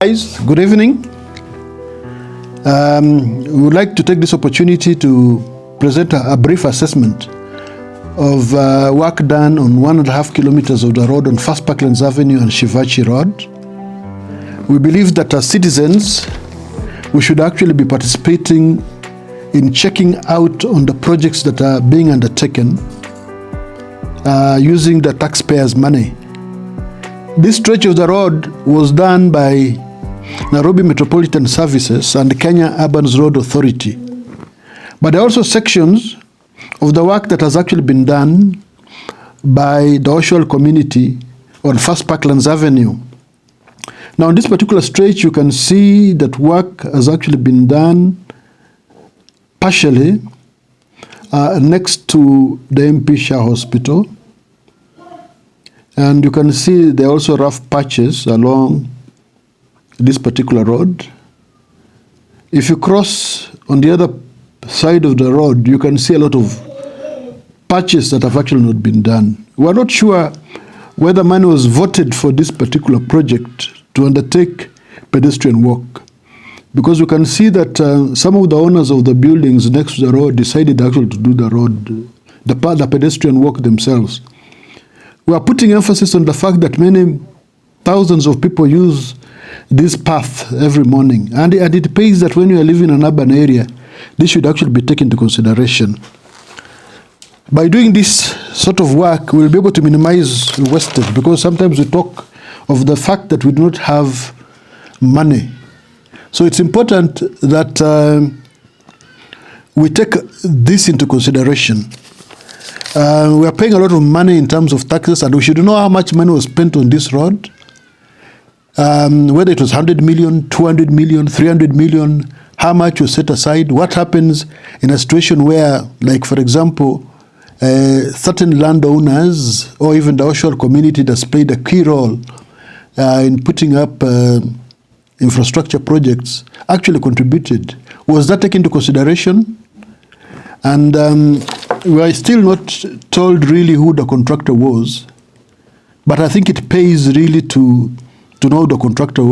Guys, good evening. We would like to take this opportunity to present a brief assessment of work done on 1.5 kilometers of the road on First Parklands Avenue and Shivaji Road. We believe that as citizens, we should actually be participating in checking out on the projects that are being undertaken using the taxpayers' money. This stretch of the road was done by Nairobi Metropolitan Services and Kenya Urban Road Authority. But there are also sections of the work that has actually been done by the Oshwal community on First Parklands Avenue. Now, on this particular stretch, you can see that work has actually been done partially next to the MP Shah Hospital. And you can see there are also rough patches along this particular road. If you cross on the other side of the road, you can see a lot of patches that have actually not been done. We're not sure whether money was voted for this particular project to undertake pedestrian work, because you can see that some of the owners of the buildings next to the road decided actually to do the pedestrian work themselves. We are putting emphasis on the fact that many thousands of people use this path every morning, and it pays that when you are living in an urban area, this should actually be taken into consideration. By doing this sort of work, we'll be able to minimize wastage, because sometimes we talk of the fact that we do not have money. So it's important that we take this into consideration. We are paying a lot of money in terms of taxes, and we should know how much money was spent on this road, whether it was 100 million, 200 million, 300 million, how much was set aside, what happens in a situation where, like for example, certain landowners or even the Oshwal community that's played a key role in putting up infrastructure projects actually contributed. Was that taken into consideration? And we are still not told really who the contractor was, but I think it pays really to know who the contractor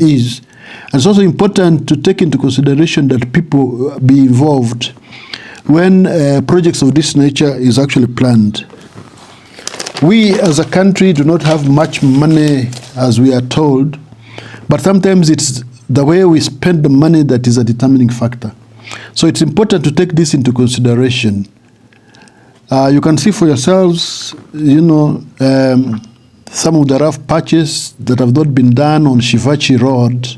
is. And it's also important to take into consideration that people be involved when projects of this nature is actually planned. We as a country do not have much money as we are told, but sometimes it's the way we spend the money that is a determining factor. So it's important to take this into consideration. You can see for yourselves, some of the rough patches that have not been done on Shivaji Road,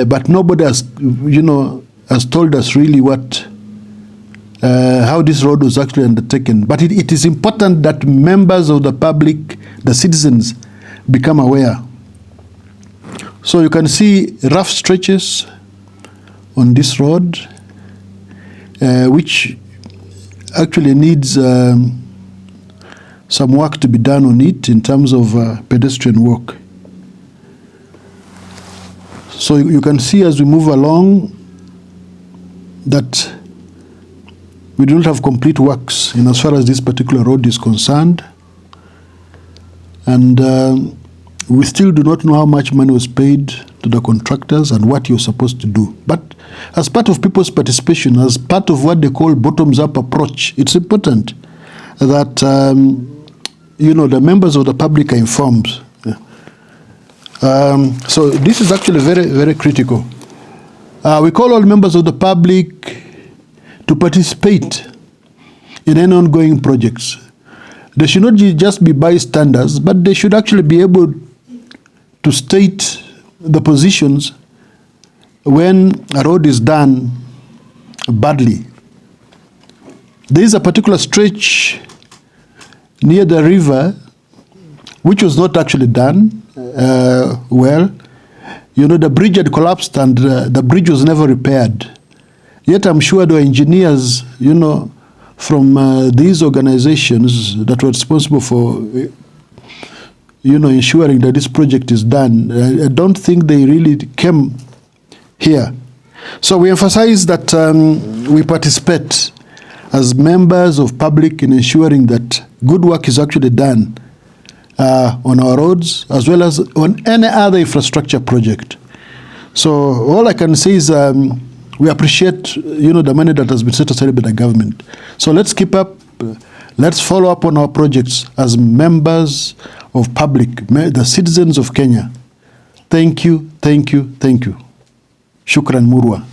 but nobody has told us really how this road was actually undertaken. But it is important that members of the public, the citizens, become aware. So you can see rough stretches on this road, which actually needs some work to be done on it in terms of pedestrian work. So you can see as we move along that we do not have complete works in as far as this particular road is concerned. And we still do not know how much money was paid to the contractors and what you're supposed to do. But as part of people's participation, as part of what they call bottoms-up approach, it's important that the members of the public are informed. So this is actually very, very critical. We call all members of the public to participate in any ongoing projects. They should not just be bystanders, but they should actually be able to state the positions when a road is done badly. There is a particular stretch near the river which was not actually done well. The bridge had collapsed and the bridge was never repaired. Yet I'm sure there were engineers, from these organizations that were responsible for, ensuring that this project is done. I don't think they really came here. So we emphasize that we participate as members of public in ensuring that good work is actually done on our roads as well as on any other infrastructure project. So all I can say is we appreciate, the money that has been set aside by the government. So let's keep up. Let's follow up on our projects as members of public, the citizens of Kenya. Thank you, thank you, thank you. Shukran Murwa.